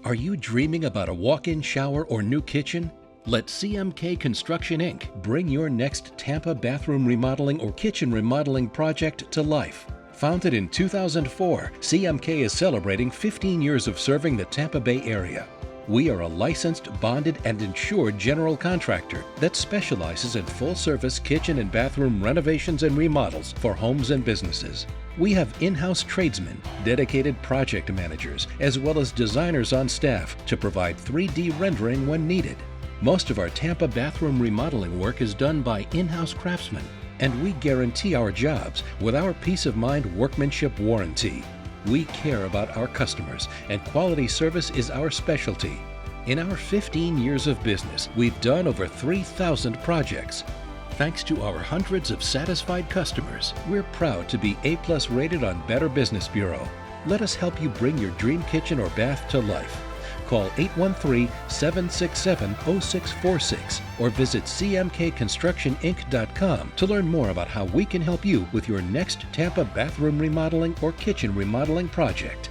Are you dreaming about a walk-in shower or new kitchen? Let CMK Construction Inc. bring your next Tampa bathroom remodeling or kitchen remodeling project to life. Founded in 2004, CMK is celebrating 15 years of serving the Tampa Bay area. We are a licensed, bonded, and insured general contractor that specializes in full-service kitchen and bathroom renovations and remodels for homes and businesses. We have in-house tradesmen, dedicated project managers, as well as designers on staff to provide 3D rendering when needed. Most of our Tampa bathroom remodeling work is done by in-house craftsmen, and we guarantee our jobs with our peace of mind workmanship warranty. We care about our customers, and quality service is our specialty. In our 15 years of business, we've done over 3,000 projects. Thanks to our hundreds of satisfied customers, we're proud to be A+ rated on Better Business Bureau. Let us help you bring your dream kitchen or bath to life. Call 813-767-0646 or visit cmkconstructioninc.com to learn more about how we can help you with your next Tampa bathroom remodeling or kitchen remodeling project.